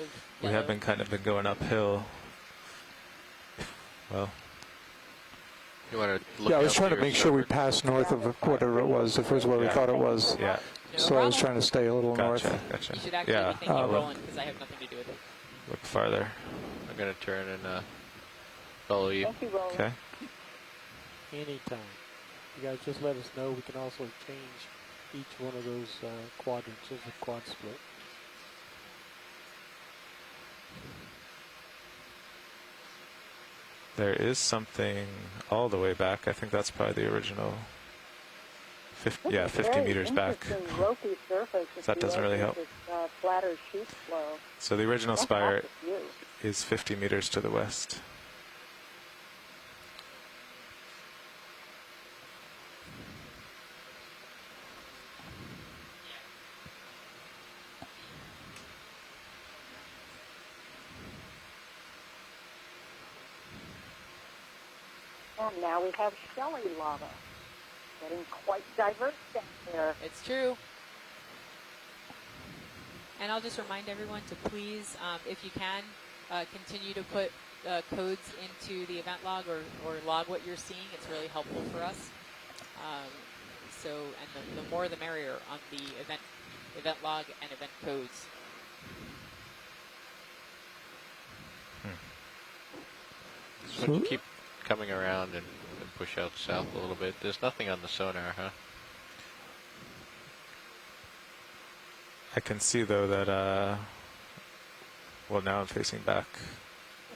of We have been kind of going uphill. Well, you want to look Yeah, I was out trying to your make sure we starboard? passed north of whatever it was, if it was where we thought it was. yeah, No So I was problem. trying to stay a little north. gotcha. You should actually Yeah, be thinking I'll rolling because I have nothing to do with it. look farther. I'm going to turn and follow you. Okay. Anytime. You guys just let us know. We can also change each one of those quadrants. There's a quad split. There is something all the way back. I think that's probably the original. 50 meters back. So that doesn't really help. So the original spire is 50 meters to the west. And now we have Shelly lava. Getting quite diverse down there. It's true. And I'll just remind everyone to please, if you can, continue to put codes into the event log or log what you're seeing. It's really helpful for us. And the more the merrier on the event log and event codes. So we keep coming around and push out south a little bit. There's nothing on the sonar, huh? I can see though that well, now I'm facing back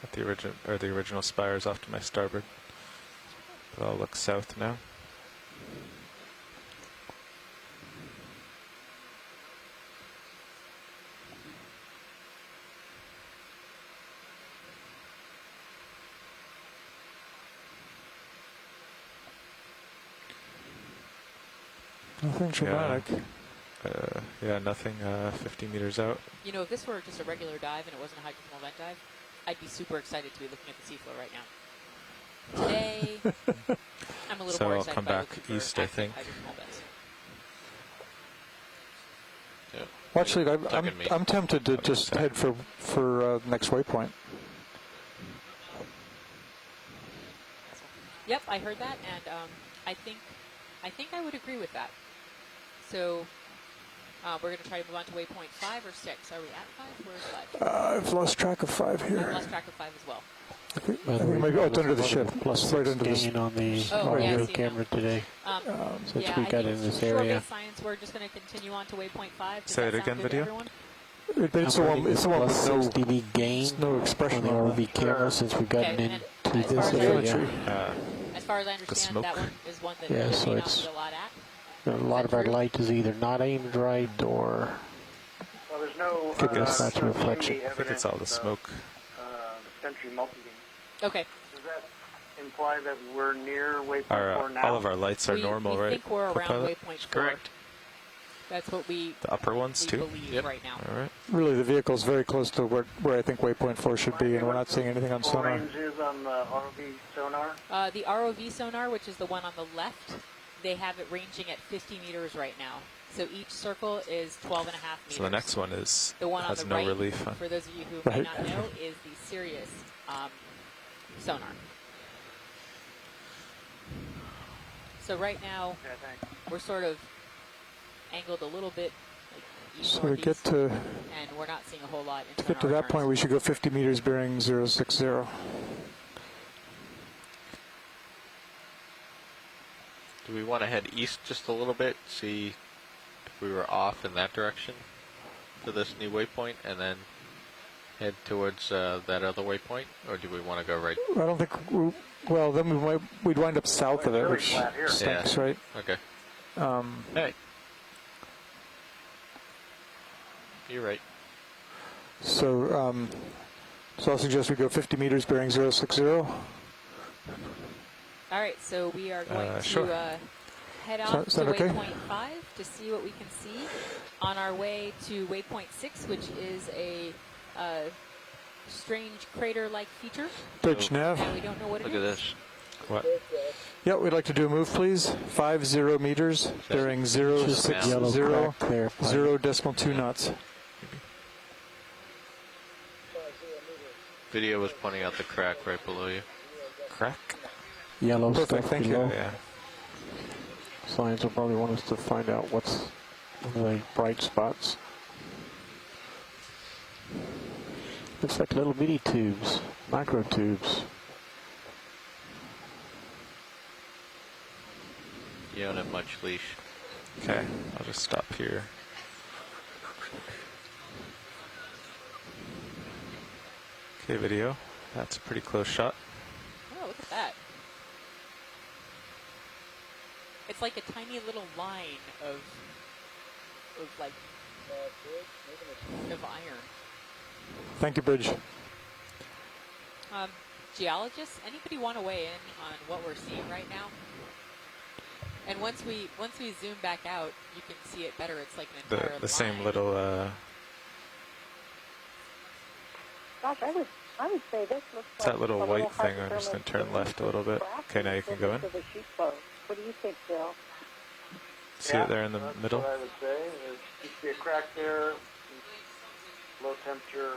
at the original spires off to my starboard. But I'll look south now. Nothing dramatic. Yeah, nothing 50 meters out. You know, if this were just a regular dive and it wasn't a hydrothermal vent dive, I'd be super excited to be looking at the seafloor right now. Today, I'm a little So more I'll excited come by back looking east, for I active think. hydrothermal vents. Yeah. Well, actually, I'm tempted to just head for next waypoint. Yep, I heard that, and I think I would agree with that. So we're going to try to move on to waypoint 5 or 6. Are we at 5? Where's 5? I've lost track of 5 here. I've lost track of 5 as well. I think maybe it's under the ship. Plus Right 6 under this. gain on the Oh, yeah, I audio see camera today. Since Yeah, we I got think in this shore-based area. science, we're just going to continue on to waypoint 5. Does Say that it sound again, good to video? everyone? It's the one Plus with no, 6 dB gain no on expression the on ROV camera since we've gotten Okay, and into as this far as I area. As far as I understand, that smoke. one is one that Yeah, really so may not it's- be a lot at. A lot of our true? light is either not aimed right or Well, there's no. I guess that's a reflection. I think it's all the smoke. Century multi-beam. Okay. Does that imply that we're near waypoint 4 now? All of our lights are normal, we right? think we're around Copilot? waypoint 4. Correct. That's what we The upper ones too? believe Yep. right now. All right. really the vehicle's very close to where I think waypoint 4 should be, and we're not seeing anything on Full sonar. range is on the ROV sonar. The ROV sonar, which is the one on the left, they have it ranging at 50 meters right now. So each circle is 12.5 meters. So the next one is The one on has the no right, relief. Huh? for those of you who may Right. not know, is the Sirius sonar. So right now, Okay, thanks. we're sort of angled a little bit like east So to get northeast, to and we're not seeing a whole lot in that sonar point, returns. we should go 50 meters bearing 060. Do we want to head east just a little bit, see if we were off in that direction to this new waypoint, and then head towards that other waypoint, or do we want to go right? I don't think. Well, then we'd wind up south of it, Really which flat here. stinks, right? Okay. Um, Hey. You're right. so I'll suggest we go 50 meters bearing 060. All right, so we are going to sure. head off to Sound okay? waypoint 5 to see what we can see on our way to waypoint 6, which is a strange crater-like feature, Bridge nav. and we don't know what it Look is. at this. What? Yeah, we'd like to do a move, please. 50 meters bearing Just a 060, yellow crack there. 0.2 knots. Video was pointing out the crack right below you. Crack. Yellow Perfect, stuff thank below. you. Yeah. Science will probably want us to find out what's the bright spots. Looks like little bitty tubes, micro tubes. You don't have much leash. Okay, I'll just stop here. Okay, video. That's a pretty close shot. Oh, look at that. It's like a tiny little line of like, of iron. Thank you, Bridge. Geologists, anybody want to weigh in on what we're seeing right now? And once we zoom back out, you can see it better. It's like an entire The same line. little, Gosh, I would say this looks it's like that little a white thing. I'm hydrothermal just going to turn left a little bit. crack Okay, now you can go in. to the sheet flow. What do you think, Bill? See it there in the that's middle? what I would say. You see a crack there, low temperature.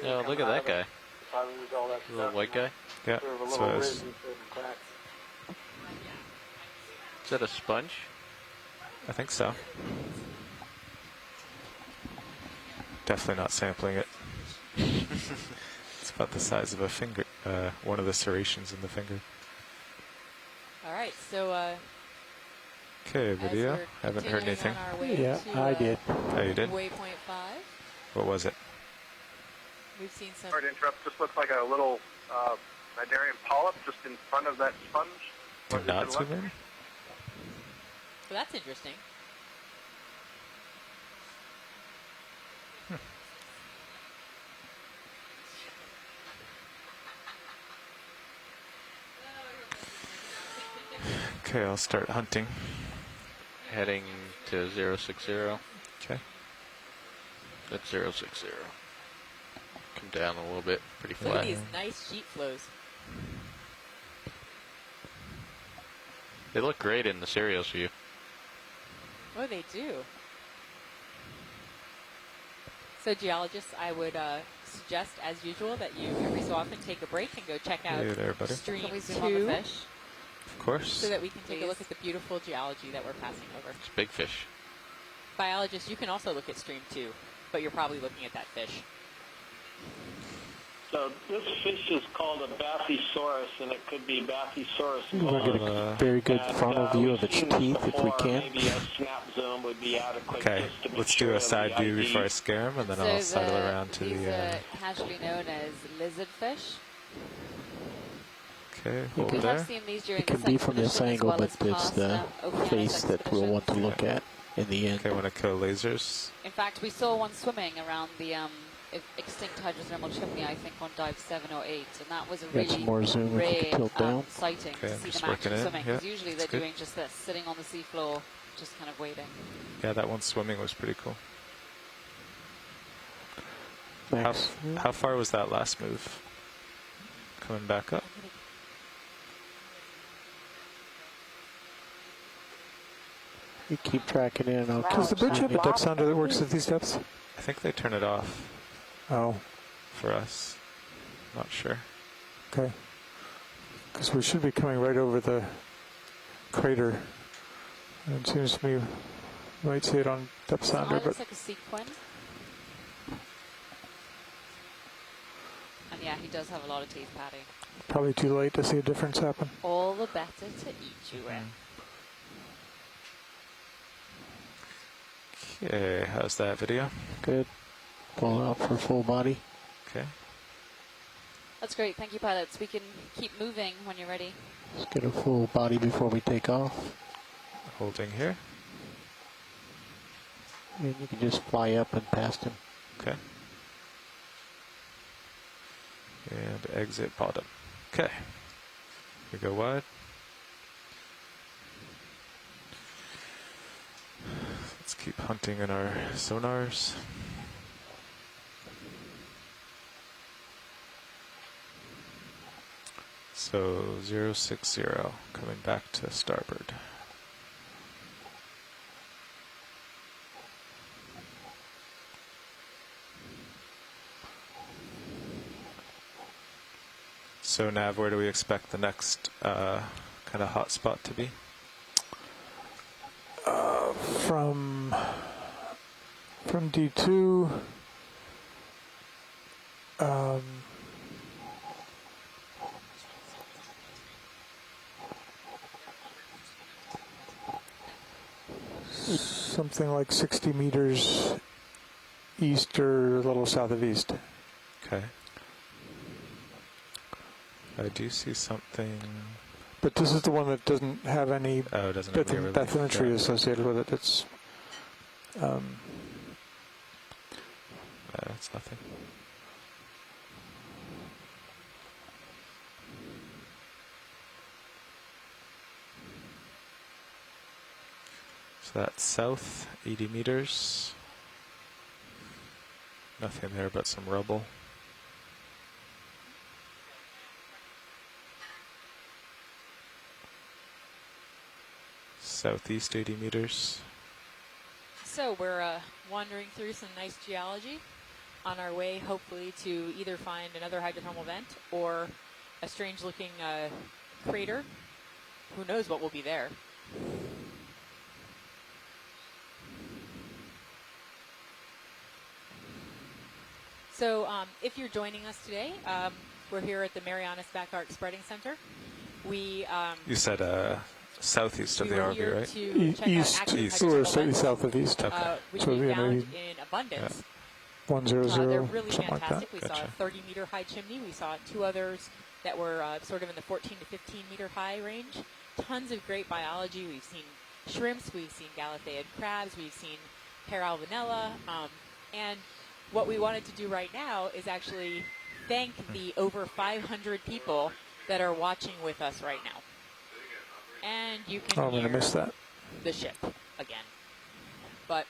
Oh, look at that guy. Probably was all that Little stuff. white guy. Yeah, Sort of a that's little what I ridge was, and certain cracks. Is that a sponge? I think so. Definitely not sampling it. It's about the size of a finger, one of the serrations in the finger. All right, so Okay, as video. we're Haven't heard continuing anything. on our way Yeah, to, I did. Oh, you did? Waypoint 5. What was it? We've seen some. Sorry to interrupt. Just looks like a little Nidarian polyp just in front of that sponge. Do What not does it look zoom in? like? Well, that's interesting. Okay, I'll start hunting. Heading to 060. Okay. That's 060. Come down a little bit. Pretty Look at flat. these nice sheet flows. They look great in the serials view. Oh, they do. So geologists, I would suggest, as usual, that you every so often take a break and go check out Hey there, buddy. Stream Can we zoom 2 on the fish? Of course. so that we can take a Please. look at the beautiful geology that we're passing over. It's big fish. Biologists, you can also look at Stream 2, but you're probably looking at that fish. So this fish is called a Bathysaurus, and it could be Bathysaurus We'll get vulva. a very good And, frontal view we've of its seen this teeth if we before. can. Maybe a snap zoom would be adequate. Okay, just to be let's sure do a of the side view ID. before I scare him, and then I'll sidle around to these the. are casually known as lizardfish. Okay, We hold have there. seen these during It can this be from this expedition as angle, well but as it's past, the Okeanos face that we'll want to expeditions. look at in the end. Okay, I want to kill lasers. In fact, we saw one swimming around the extinct hydrothermal chimney, I think, on dive 7 or 8, and that was a Got some really more zoom if you rare can tilt down. sighting Okay, to I'm see just them working actually in. swimming, Yeah, because usually they're that's good. doing just this, sitting on the seafloor, just kind of waiting. Yeah, that one swimming was pretty cool. Max, How far was that last move? Coming back up? you keep tracking in. I'll Does the keep bridge have a zooming. depth sounder that works at these depths? I think they turn it off Oh, for us. Not sure. okay. Because we should be coming right over the crater. And it seems to me we might see it on depth So sounder, it looks but like a sequin. And yeah, he does have a lot of teeth, Paddy. probably too late to see a difference happen. All the better to eat you in. Okay, how's that video? Good. Pull out for full body. Okay. That's great. Thank you, pilots. We can keep moving when you're ready. Let's get a full body before we take off. Holding here. And you can just fly up and past him. Okay. And exit bottom. Okay. We go wide. Let's keep hunting in our sonars. So 060 coming back to starboard. So Nav, where do we expect the next kind of hot spot to be? From D2, something like 60 meters east or a little south of east. Okay. I do see something. But this is the one that doesn't have any Oh, it doesn't have any relief. bathymetry Yeah. associated with it. It's That's nothing. So that's south, 80 meters. Nothing there but some rubble. Southeast 80 meters. So we're wandering through some nice geology on our way, hopefully, to either find another hydrothermal vent or a strange-looking crater. Who knows what will be there? So if you're joining us today, we're here at the Marianas Back Arc Spreading Center. We You said southeast of the were ROV, here right? to check east, out active east. or hydrothermal slightly vents, south of east. which So, we yeah, found maybe in abundance. 100, They're something really like that. fantastic. We saw Gotcha. a 30-meter high chimney. We saw two others that were sort of in the 14 to 15-meter high range. Tons of great biology. We've seen shrimps. We've seen galatheid crabs. We've seen paralvanella. And what we wanted to do right now is actually thank the over 500 people that are watching with us right now. And you can Oh, I'm going to hear miss that. the ship again. But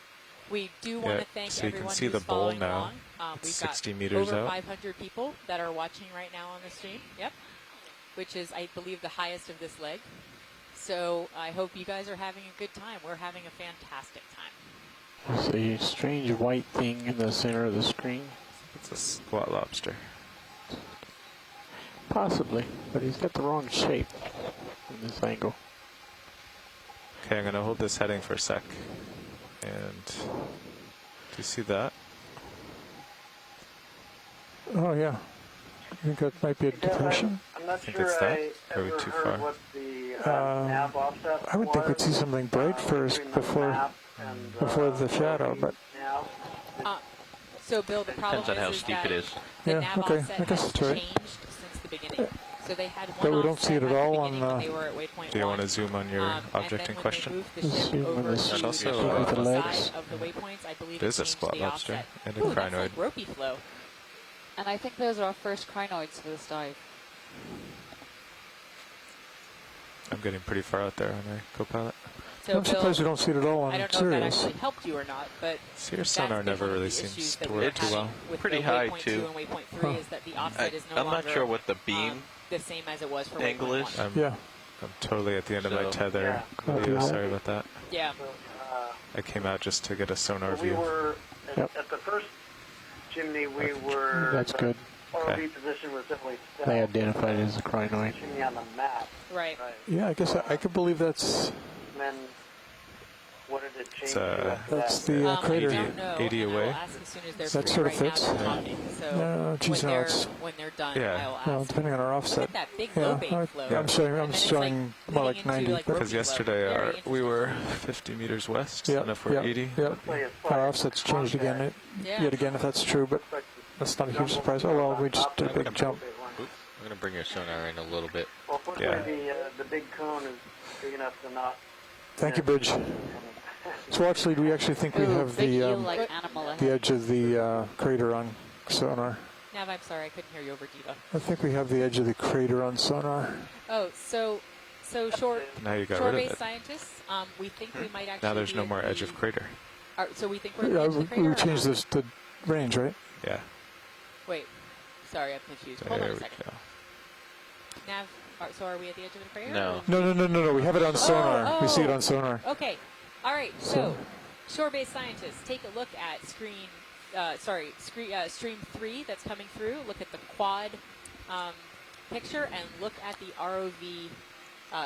we do want Yeah, to thank so you can everyone see who's the bowl following now. along. It's We've 60 got meters over out. 500 people that are watching right now on the stream. Yep, which is, I believe, the highest of this leg. So I hope you guys are having a good time. We're having a fantastic time. There's a strange white thing in the center of the screen. It's a squat lobster. Possibly, but he's got the wrong shape in this angle. Okay, I'm going to hold this heading for a sec. And do you see that? Oh, yeah. I think that might be a depression. I'm not think sure it's that. I Are we ever too heard far? what the nav offset I would think we'd was, see something bright first between the before map and, the shadow, but nav. So, Bill, the problem Depends on how is steep that it is. the Yeah, nav okay, offset I guess has that's right. changed since the beginning. So they had one But we don't offset see it at the all on beginning when they were at waypoint Do you 1. want to zoom on your And object then in when question? they moved the Let's ship see when over this to And also, the with the north legs. side of the waypoints, I believe There's it a changed squat the lobster offset. and a Ooh, that's crinoid. like ropey flow. And I think those are our first crinoids for this dive. I'm getting pretty far out there on my co-pilot. So, I'm Bill, surprised we don't see it at all I on don't know if that Sirius. actually helped you or not, but See, your that's sonar been never one of really the seems issues to that work we're too having well. with Pretty the high, waypoint too. 2 and waypoint 3 is that the offset is no I'm longer not sure what the beam the same as it was for angle waypoint is. 1. Yeah. I'm totally at the end of my So- tether. Yeah. Leo, Okay. sorry about that. Yeah. I came out just to get a sonar We view. were Yep. at the first chimney. We were That's good. ROV Okay. position was definitely south. They identified it as a crinoid. Chimney on the map. Right. Yeah, I guess I could believe that's And then what did it change It's, to after that's that? the I crater. don't know. 80 and I away. will ask as soon as they're That free sort of right now fits. they're talking. So No, geez, no, it's when they're done, Yeah. I'll ask. well, depending on our Look offset. at that big Yeah, low bait flow. I'm showing. And I'm then it's showing more like leading into 90. like but Because ropey yesterday flow. Very we interesting. were 50 meters west, yeah, and if we're yeah, 80, yeah. Play as far Our as offset's changed again. contact. Yeah. Yet again, if that's true, but that's not a huge surprise. Oh well, we just did a big jump. I'm going to bring your sonar in a little bit. Well, fortunately, the big cone is big enough to not. Thank you, Bridge. So actually, we actually think we Ooh, have big the eel-like animal the ahead. edge of the crater on sonar. Nav, I'm sorry, I couldn't hear you over Diva. I think we have the edge of the crater on sonar. Oh, so short now you got rid of shore-based it. scientists, we think we might actually Now there's be no at more edge the- of crater. So we think we're at the Yeah, edge of the crater. we or changed not? this the range, right? Yeah, Wait, sorry, I'm confused. Hold on there a we second. go. Nav, so are we at the edge of the crater? No. No. We have it on sonar. We see it oh. on sonar. Okay. All right. So, shore-based scientists, take a look at stream 3 that's coming through. Look at the quad picture and look at the ROV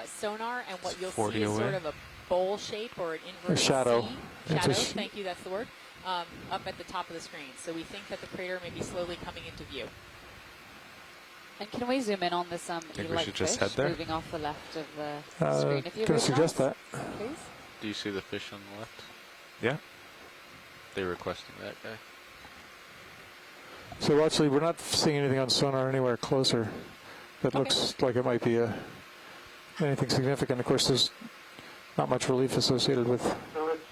sonar, and what It's you'll 40 see is away. sort of a bowl shape or an inverted shadow. C. It's a Shadow, sh- thank you, that's the word, up at the top of the screen. So we think that the crater may be slowly coming into view. And can we zoom in on this Think we light should just fish head there? moving off the left of the screen? If you Can I would, suggest Lance, that? please. Do you see the fish on the left? Yeah. They're requesting that guy. So actually, we're not seeing anything on sonar anywhere closer that looks like it might be anything significant. Of course, there's not much relief associated with So it's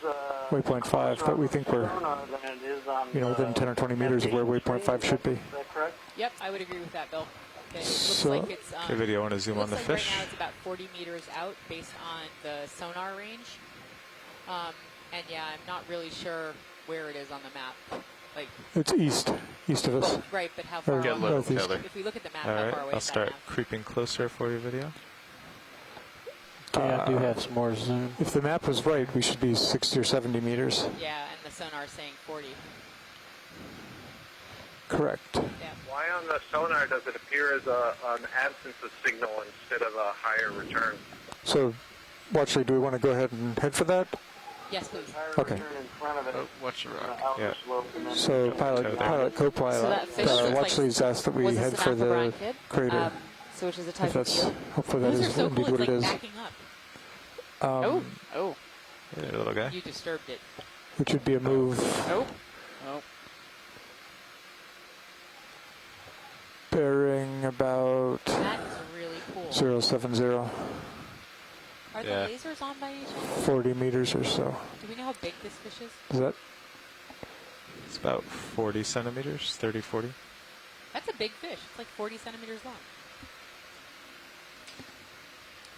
waypoint 5, but we think we're than it is on within 10 or 20 meters of where waypoint 5 should be. Is that correct? Yep, I would agree with that, Bill. It looks So- like it's... Okay, video, want to zoom on looks the like fish? right now it's about 40 meters out based on the sonar range. And yeah, I'm not really sure where it is on the map. Like, It's east of us. well, right, but how far Get a away? look, northeast. Heather. If we look at the map, All how right, far away I'll is that start map? creeping closer for your video. Okay, I do have some more zoom. If the map was right, we should be 60 or 70 meters. Yeah, and the sonar is saying 40. Correct. Yeah. Why on the sonar does it appear as an absence of signal instead of a higher return? So, actually, do we want to go ahead and head for that? Yes, please. Okay. In front of it. Oh, watch the rock. Yeah. So, pilot, So co-pilot, that fish looks like- Watchley's asked that we was a head for the Sinapha crater. so which is a If type of that's, eel. hopefully that Those are is so indeed cool, what it's it like is. backing up. Oh. Hey, little guy. You disturbed it. Which would be a move Oh. bearing about That is really cool. 070, Are Yeah. the lasers on by any chance? 40 meters or so. Do we know how big this fish is? Is that? It's about 40 centimeters, 30, 40. That's a big fish. It's like 40 centimeters long.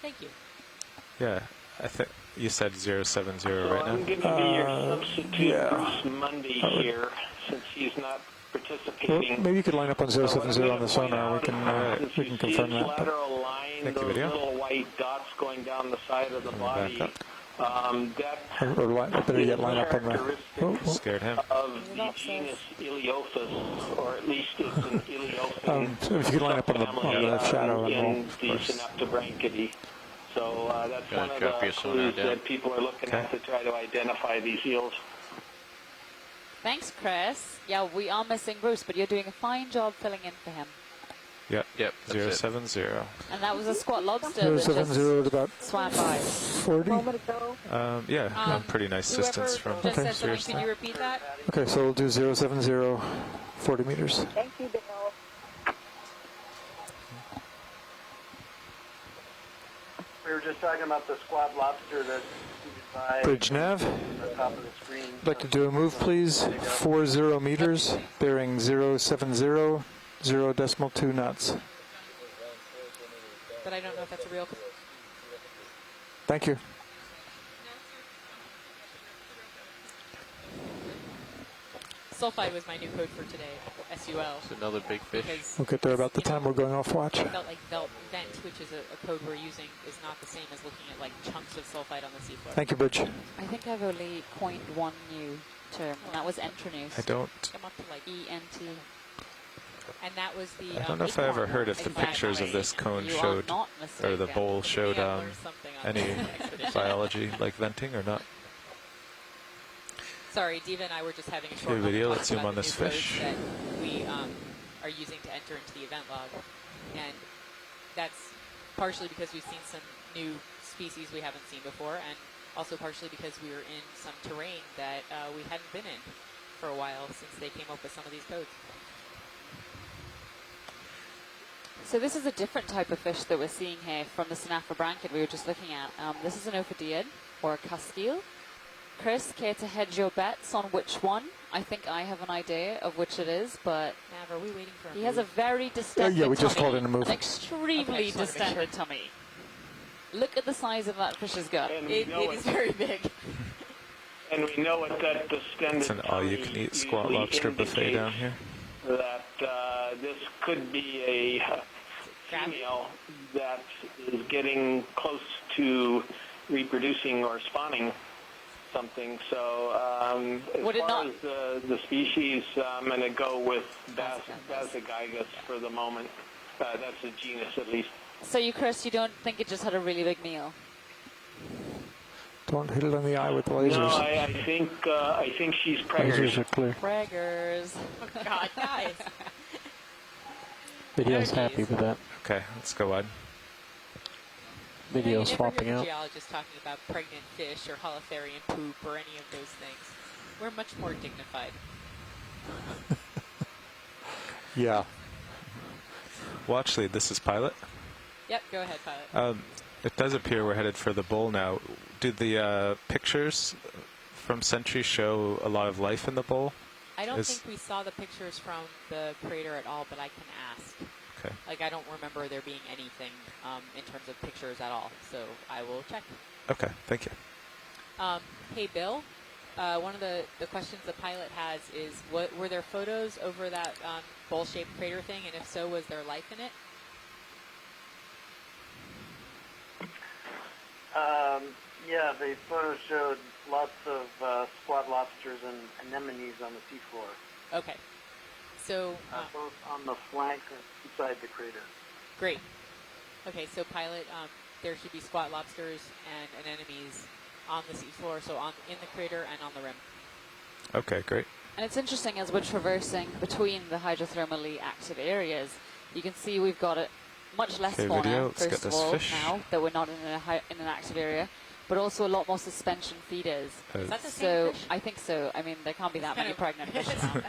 Thank you. Yeah, I think you said 070 right I'm now. going to be your substitute yeah. Bruce Monday here, since he's not Well, participating. maybe you could line up on 070 on the sonar. We can Since we you can see confirm its that. But lateral line, Thank you, those video. little white dots going down the side of the Back body, up. that better yet, line up on the. characteristic Scared him. of the genus Iliophis, or at least it's an Iliophin So if you could line up on the subfamily, shadow and in we'll. the Synaptobranchidae. So that's Gotta one of copy the a sonar clues down. that people are looking at to try to identify these eels. Thanks, Chris. Yeah, we are missing Bruce, but you're doing a fine job filling in for him. Yep, Yep, that's it. 070. And that was a squat lobster that 070 at just about swam by. 40. moment ago. Yeah, a pretty nice distance from Just said something, seriously. could you repeat that? Okay, so we'll do 070, 40 meters. Thank you, Bill. We were just talking about the squat lobster that's by Bridge nav. the top of the screen. I'd like to do a move, please. 40 meters, bearing 070, 0.2 knots. But I don't know if that's a real... Thank you. Sulfide was my new code for today, SUL. It's another big fish. Because We'll get there about the time we're going off watch. I felt like vent, which is a code we're using, is not the same as looking at like chunks of sulfide on the seafloor. Thank you, Bridge. I think I've only coined one new term, and that was entronuce. I don't. Come up to like E-N-T. and that was the. I don't know if I ever heard if the pictures of this cone You showed, are not or the mistaken. bowl showed I learned something on any this expedition. biology like venting or not. Sorry, Diva and I were just having a short Okay, video, moment let's talking zoom about on the this new codes fish. that we are using to enter into the event log, and that's partially because we've seen some new species we haven't seen before, and also partially because we were in some terrain that we hadn't been in for a while since they came up with some of these codes. So this is a different type of fish that we're seeing here from the Synapha we were just looking at. This is an ophidiid, or a cuskeel. Chris, care to hedge your bets on which one? I think I have an idea of which it is, but Nav, are we waiting for a he has a move? very distended yeah, we just tummy. called in a move. An extremely Okay, just wanted to make distended tummy. Look at the size of that fish's gut. And It is very big. And we know what that distended It's an all-you-can-eat squat usually lobster buffet indicates down here. That this could be a female that is getting close to reproducing or spawning something. So as Would it far not- as the species, I'm going to go with Basigagus for the moment. That's the genus, at least. So you, Chris, you don't think it just had a really big meal? Don't hit it on the eye with No, lasers. I think she's Lasers preggers. are clear. Braggers. Oh, God, guys. Video's Oh, happy geez. with that. Okay, let's go wide. Video you never swapping hear the out. geologists talking about pregnant fish or holothurian poop or any of those things. We're much more dignified. Yeah. Watch lead, this is pilot. Yep, go ahead, pilot. It does appear we're headed for the bowl now. Did the pictures from Sentry show a lot of life in the bowl? I don't think we saw the pictures from the crater at all, but I can ask. Okay. Like, I don't remember there being anything in terms of pictures at all, so I will check. Okay, thank you. Hey, Bill, one of the questions the pilot has is, were there photos over that bowl-shaped crater thing, and if so, was there life in it? Yeah, the photos showed lots of squat lobsters and anemones on the seafloor, Okay. So, both on the flank and inside the crater. great. Okay, so pilot, there should be squat lobsters and anemones on the seafloor, so in the crater and on the rim. Okay, great. And it's interesting as we're traversing between the hydrothermally active areas, you can see we've got a much less Okay, fauna, video, let's get first of this all, fish. now that we're not in an active area, but also a lot more suspension feeders. Is that the So same fish? I think so. I mean, there can't be that kind many of- pregnant fish I now.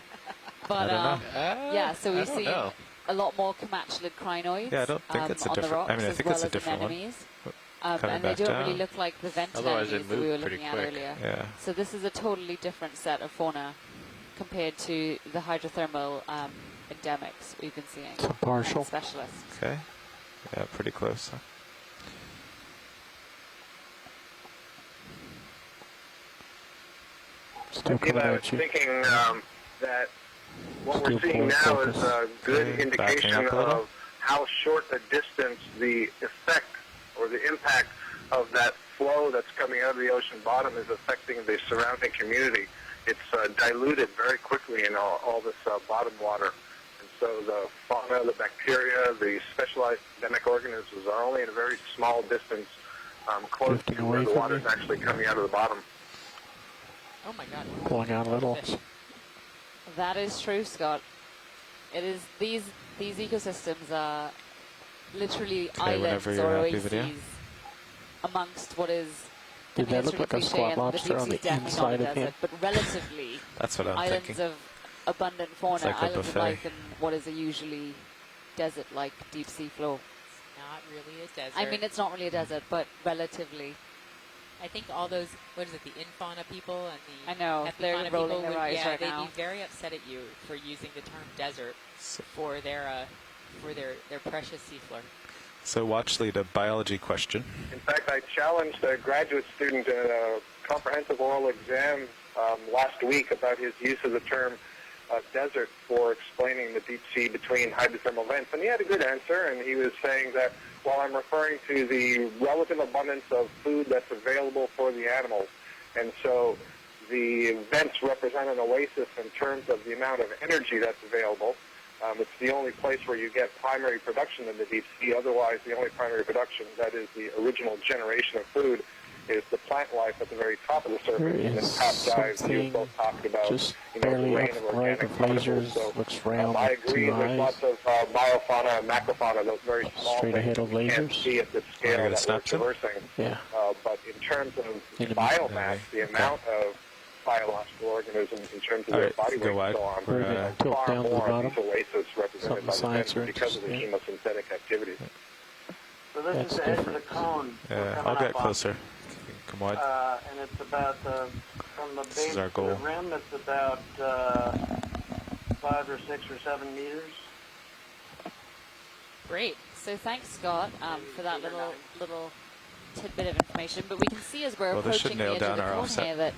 But don't know. yeah, so I we've don't seen know. a lot more camatulid crinoids Yeah, I don't think it's a on the different- rocks, I mean, I as think well it's a as different one. anemones. Coming And they back don't down. really look like the vent Otherwise anemones it that we were moved pretty looking at quick. earlier. Yeah. So this is a totally different set of fauna compared to the hydrothermal endemics we've been seeing. Some partial. And specialists. Okay. Yeah, pretty close. Huh? Still Yeah, coming I was at you. thinking that what Still we're seeing pulling now focus. is a good Okay, indication backing up a little. of how short a distance the effect or the impact of that flow that's coming out of the ocean bottom is affecting the surrounding community. It's diluted very quickly in all this bottom water. And so the fauna, the bacteria, the specialized endemic organisms are only at a very small distance close Drifting to where away the from water is you. actually coming out of the bottom. Oh, my God. Pulling out a little. Fish. That is true, Scott. It is these ecosystems are literally Okay, islands whenever or you're happy, oases video. amongst what is. Did I mean, that it's look really like a cliche, squat and lobster the on deep the sea's definitely inside not a of him? desert, but relatively That's what I'm islands thinking. of abundant fauna, like a islands of buffet. life in what is a usually desert-like deep sea floor. Not really a desert. I mean, it's not really a desert, but relatively. I think all those, what is it, the infauna people and the I know, they're epifauna rolling people their would, eyes yeah, right they'd now. be very upset at you for using the term desert So, for their precious seafloor. so watch lead, a biology question. In fact, I challenged a graduate student in a comprehensive oral exam last week about his use of the term desert for explaining the deep sea between hydrothermal vents. And he had a good answer, and he was saying that while I'm referring to the relative abundance of food that's available for the animals, and so the vents represent an oasis in terms of the amount of energy that's available. It's the only place where you get primary production in the deep sea. Otherwise, the only primary production, that is the original generation of food, is the plant life at the very top of the surface. There And is then top dives, you something both talked about, just you know, the barely rain up of right organic of particles. lasers. So Looks round I with agree. two There's eyes. lots of biofauna and macrofauna, those very small Straight things ahead of that we can't lasers. see at the Wanna scale get a that we're snapshot? traversing. Yeah. But in terms of Enemy. biomass, the Okay. amount of biological organisms in terms of All their right, body go weight wide. and so on, We're, are tilt far down to the more bottom. of these oases represented Something by the science vents are because of the interested in. chemosynthetic activities. So this That's is the edge of different. the cone. we're Yeah, coming I'll get up on. closer. Come wide. And it's about from the This base is our to goal. the rim. It's about 5 or 6 or 7 meters. Great. So thanks, Scott, for that little tidbit of information. But we can see as we're Well, this should approaching the nail edge of down the our cone offset. here that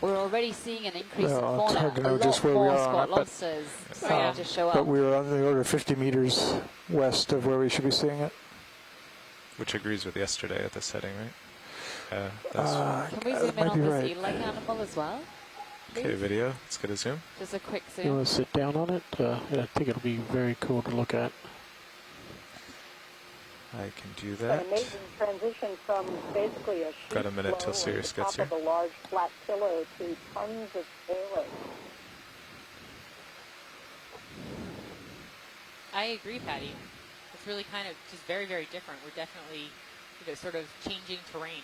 we're already seeing an increase Well, in it's fauna. hard to A know lot just where we more are on squat it, but- lobsters starting to show But up. we were on the order of 50 meters west of where we should be seeing it. Which agrees with yesterday at this heading, right? That's Can we that zoom in might on be this right. eel-like animal as well? okay. Please? Video. Let's get a zoom. Just a quick You zoom. want to sit down on it? I think it'll be very cool to look at. I can do An that. amazing transition from basically a sheet Got a minute till flow Sirius at the gets top here. of a large flat pillow to tons of payload. I agree, Patty. It's really kind of just very, very different. We're definitely, sort of changing terrain.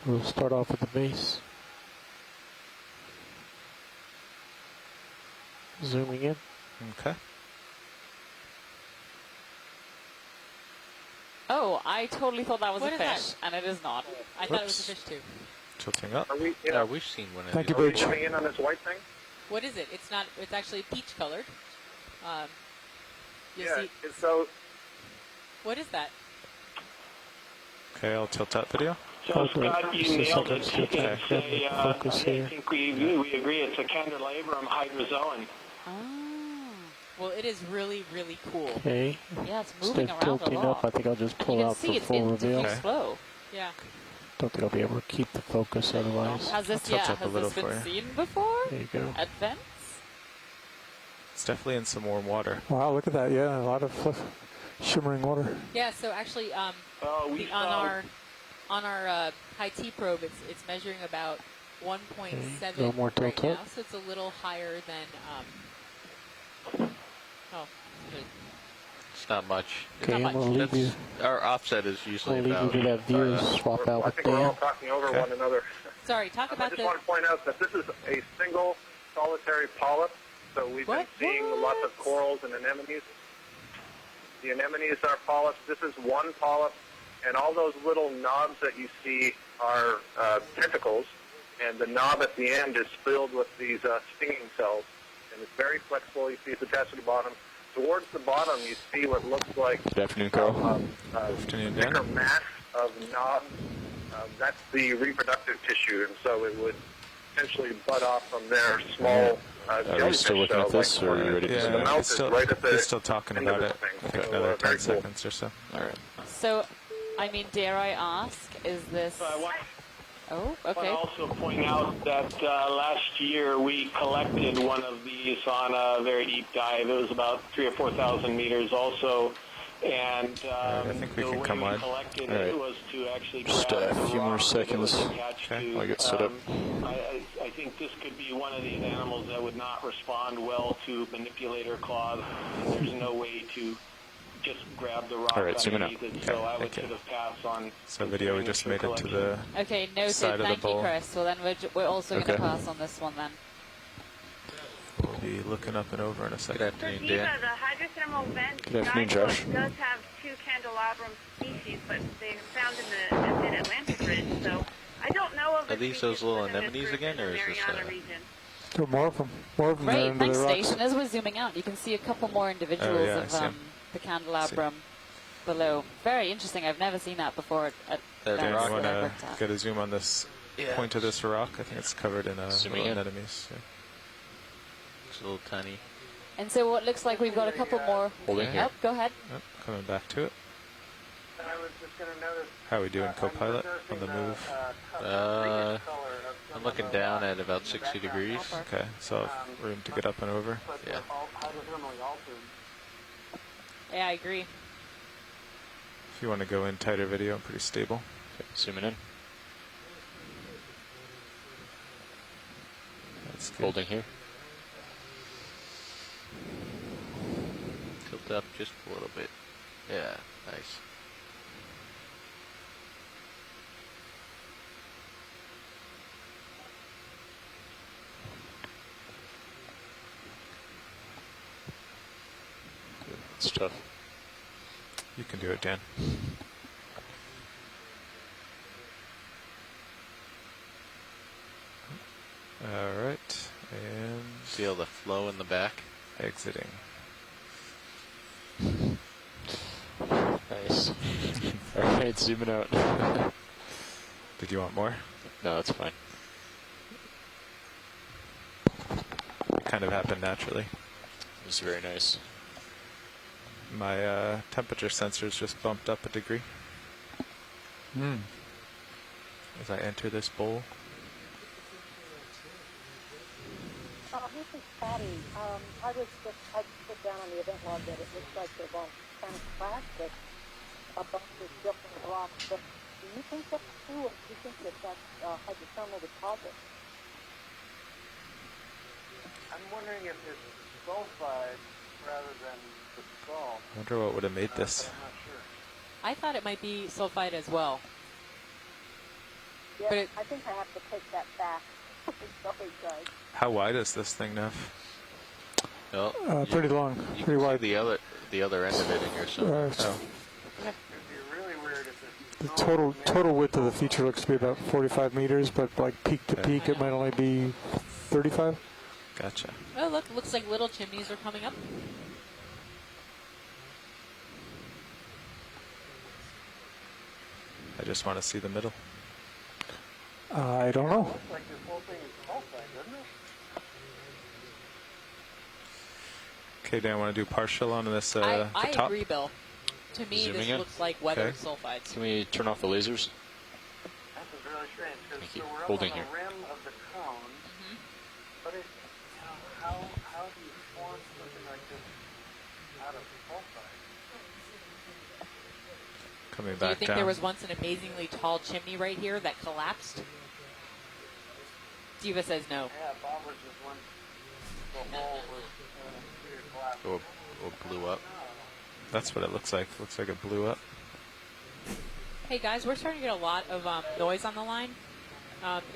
We'll start off with the base. Zooming in. Okay. Oh, I totally thought that was What a is fish, that? and it is not. I thought it was a fish too. Tilting up. Are we, Yeah, we've seen one of Thank these. you, are we Bridge. zooming in on this white thing? What is it? It's not. It's actually peach colored. You'll Yeah. see. So What is that? Okay, I'll tilt that video. So Okay. Scott, you Just a nailed it. second, It's focus I here. think we agree it's a candelabrum hydrozoan. Oh. Well, it is really, really cool. Okay. Yeah, it's moving Instead of around a tilting lot. up, I think I'll just You pull can out see for it's full in reveal. diffuse flow. Yeah. Don't think I'll be able to keep the focus otherwise. Has this, I'll tilt yeah, up a has little this for been you. seen before? There you go. At vents? It's definitely in some warm water. Wow, look at that. Yeah, a lot of shimmering water. Yeah. So actually, on our high T probe, it's measuring about 1.7 little more right tilt now, up. so it's a little higher than. Good. It's not much. Okay, I'm much. going to leave you. Our offset is I'll usually leave you about. to that view. Swap out I with think we're all Dan. talking over Okay. one another. Sorry. Talk I about just the. want to point out that this is a single solitary polyp. So we've What? been seeing lots of corals and anemones. The anemones are polyps. This is one polyp, and all those little knobs that you see are tentacles, and the knob at the end is filled with these stinging cells, and it's very flexible. You see it's attached to the bottom. Towards the bottom, you see what looks like Good afternoon, Carl. Afternoon, thicker Dan. mass of knobs. That's the reproductive tissue, and so it would essentially bud off from their small Are we jellyfish still looking at cells, this, like or are you ready to the zoom Yeah, in? mouth he's is still, right at the he's still talking end of about this it. thing. I think So, another 10 very cool. seconds or so. All right. So, I mean, dare I ask, is this... So I want Oh, to okay. also point out that last year we collected one of these on a very deep dive. It was about 3,000 or 4,000 meters also. And I think we the can way come we on. collected All right. it was to actually Just grab a the few more rock that it was seconds. attached Okay. to. I'll get set up. I think this could be one of these animals that would not respond well to manipulator claws. There's no way to just grab the rock All right, zoom in underneath it, Okay, so I would thank you. sort of pass on. So video we just made it to the Okay, noted. side of the Thank you, bowl. Chris. Well, then we're also going to Okay. pass on this one then. We'll be looking up and over in a Good second. afternoon, Diva, Dan. the hydrothermal vent Good afternoon, guidebook Josh. does have 2 candelabrum species, but they're found in the mid-Atlantic ridge, so I don't know of Are a these species those little within this anemones group again, in or the is this, Mariana region. There are more of them. More of them there Great, under thanks, the rocks. Station. As we're zooming out, you can see a couple more individuals yeah, I of see 'em. the candelabrum below. Very interesting. I've never seen that before at That vents Dan, rock you want that I've to looked at. get a zoom on this Yeah. point of this rock? I think it's covered in Zooming little in. anemones. Yeah. It's a little tiny. And so what looks like we've got a couple more. Holding Okay. here. Oh, go ahead. Yep, coming back to it. I was just going to notice. How are we doing, Copilot, on the move? I'm looking down at about 60 degrees. Okay, so room to get up and over. Yeah. Hydrothermally altered. Yeah, I agree. If you want to go in tighter video, I'm pretty stable. Okay, zooming in. That's good. Holding here. Tilt up just a little bit. Yeah, nice. It's tough. You can do it, Dan. All right, and Feel the flow in the back. exiting. Nice. All right, zooming out. Did you want more? No, that's fine. It kind of happened naturally. It's very nice. My temperature sensors just bumped up a degree as I enter this bowl. This is Patty. I put down on the event log that it looks like the volcanic crack that a bunch of different rocks. But do you think that's true, or do you think that that's hydrothermal deposit? I'm wondering if it's sulfide rather than the salt. I wonder what would have made this. But I'm not sure. I thought it might be sulfide as well. Yeah, But I think I have to take that back. Sorry, guys. How wide is this thing now? Oh, Pretty long, you pretty can wide. see the other end of it in your sonar. It's- Oh, It'd be really weird if The it's total width of the feature looks to be about 45 meters, but like peak to peak, it might only be 35. gotcha. oh, look, looks like little chimneys are coming up. I just want to see the middle. I don't know. looks like this whole thing is sulfide, doesn't it? Okay, Dan, I want to do partial on this I the top. agree, Bill. To me, Zooming this in? looks like weathered Okay. sulfides. Can we turn off the lasers? That was really strange because Thank you. we're up Holding on the here. rim of the cone, but it, how do you form something like this out of sulfide? Coming Do you back think down. there was once an amazingly tall chimney right here that collapsed? Diva says no. Yeah, Bob was just one. The hole was collapsed. Or blew up. That's what it looks like. Looks like it blew up. Hey guys, we're starting to get a lot of noise on the line.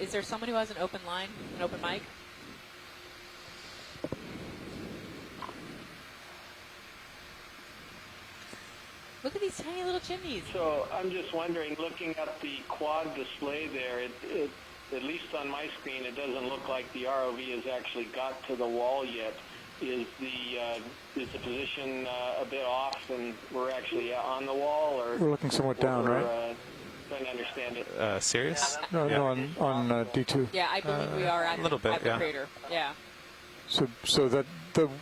Is there someone who has an open line, an open mic? Look at these tiny little chimneys. So I'm just wondering, looking at the quad display there, it at least on my screen, it doesn't look like the ROV has actually got to the wall yet. Is the position a bit off, and we're actually on the wall, or We're looking somewhat down, we're, right? Trying to understand it. Serious? No, Yeah. no, on D2. Yeah, I believe we are at, a little bit, at the yeah. crater. Yeah. So that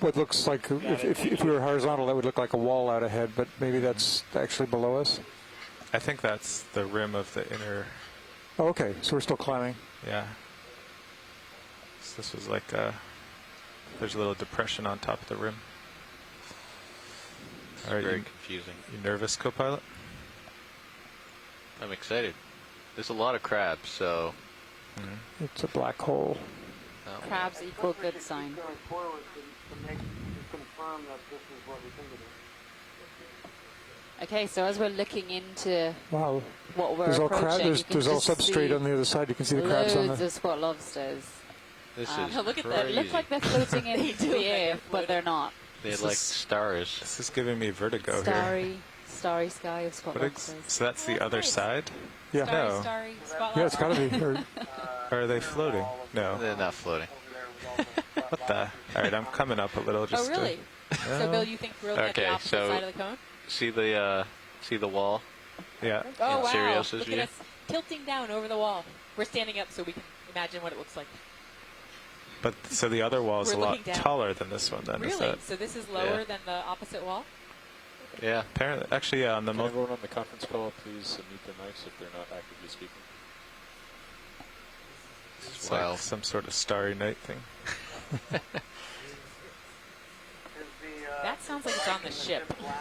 what looks like if we were horizontal, that would look like a wall out ahead, but maybe that's actually below us. I think that's the rim of the inner. Oh, okay, so we're still climbing. Yeah. So this was like there's a little depression on top of the rim. It's All right, very you confusing. nervous, co-pilot? I'm excited. There's a lot of crabs, so It's a black hole. Crabs equal good Keep sign. going forward to confirm that this is what we think it is. Okay, so as we're looking into Wow. what we're There's all approaching, you can there's all just substrate see on the other side. You can see the crabs on loads the. of squat lobsters. this Um, is look at that. They crazy. look like they're floating in They do the look like air, they're but floating. they're not. They're This like is- stars. This is giving me vertigo here. Starry sky of squat What lobsters. so that's the other nice. side? Yeah. Starry, No. starry, spotlight. Yeah, it's got to be. Or are they floating? No. They're not floating. What the? All right, I'm coming up a little. Just Oh, really? So, Bill, you think we're at Okay, the opposite so- side of the cone? See the wall? Yeah. Oh, in wow. Sirius's Look view? at us tilting down over the wall. We're standing up so we can imagine what it looks like. But so the other wall is We're a lot looking down. taller than this one. Then is Really? that? So this is lower Yeah. than the opposite wall? Yeah. Apparently, actually, yeah. On the Can mo- everyone on the conference call please mute their mics if they're not actively speaking? it's Wow. like some sort of starry night thing. That sounds like it's on the ship. Lounge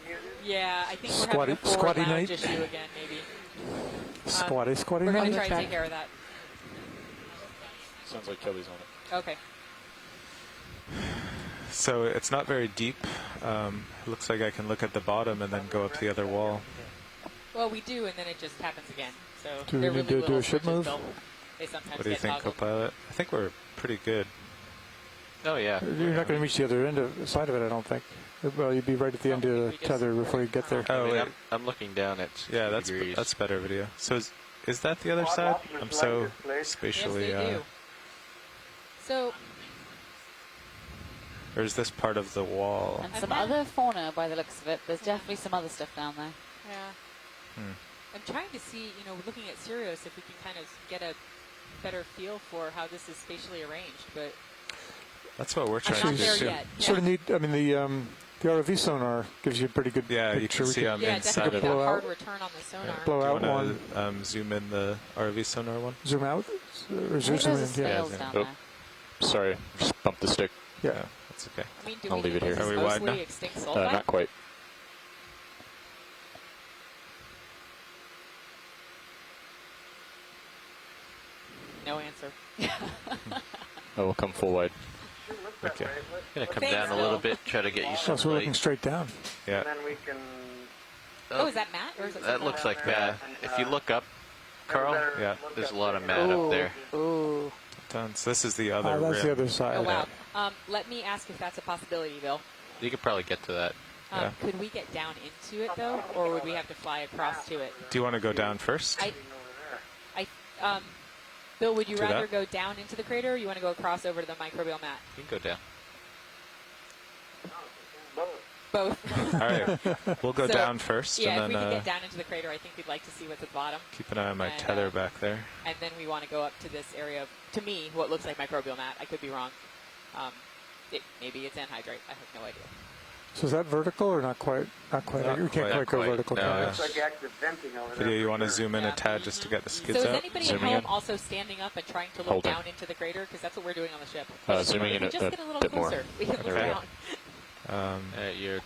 muted? Yeah, I think we're having a forward Squatty lounge night? issue again, maybe. Squatty We're going night. to try to take care of that. Sounds like Kelly's on it. Okay. So it's not very deep. Looks like I can look at the bottom and then go up the other wall. Well, we do, and then it just happens again. So Do we they're need really to do little a ship switches move? built. They sometimes What do you get think, toggled. co-pilot? I think we're pretty good. Oh yeah. You're not going to reach the other side of it, I don't think. Well, you'd be right at the end of the tether before you get there. Oh, I mean, wait. I'm looking down at 60 Yeah, degrees. that's better video. So is that the other side? I'm so spatially. Yes, they do. So, Or is this part of the wall? And some other fauna by the looks of it. There's definitely some other stuff down there. yeah. Hmm. I'm trying to see, looking at Sirius, if we can kind of get a better feel for how this is spatially arranged, but That's what we're I'm trying not to do there too. yet. Sort of neat. I mean, the ROV sonar gives you a pretty good Yeah, you picture. can see on the yeah, inside definitely of a it. blow hard out. return on the sonar. Blow Do out you one. want to zoom in the RV sonar one? Zoom out? Or I think zoom there's in? a Yeah. scales zoom. down Oh. there. Sorry, just bumped the stick. Yeah. That's okay. I mean, do I'll we leave think it here. this Are is we wide mostly now? extinct sulfide? Not quite. No answer. Oh, we'll come full wide. Sure looks that Okay. way, but Gonna come Thanks, down a Bill. little bit, try to get you So some we're looking light. straight down. Yeah. and then we can. Oh, is that Matt or is it That something looks else? like Matt. If you look up, have a Carl, better Yeah. look there's up a lot of there. Matt up there. Ooh. Done. So this is the other That's rim. the other side. Oh wow. Let me ask if that's a possibility, Bill. You could probably get to that. Yeah. Could we get down into it though, or would we have to fly across to it? Do you want to go down first? Bill, would you To rather that? go down into the crater, or you want to go across over to the microbial mat? You can go down. Both. All right. We'll go So, down first, Yeah, if and we then can get down into the crater, I think we'd like to see what's at the bottom. keep an eye on my and, tether back there. And then we want to go up to this area of, to me, what looks like microbial mat. I could be wrong. Maybe it's anhydrite. I have no idea. So is that vertical or not quite? Not quite. Not We can't quite. quite go Not quite. vertical. No, can we? it's- Looks like active venting over there. Video, you for want to sure. zoom in Yeah. a tad just to get the skids So is out? anybody at Zooming home in. also standing up and trying to look Holding. down into the crater? Because that's what we're doing on the ship. Zooming If in we a just get a little bit more. closer, we can look There we go. down. Your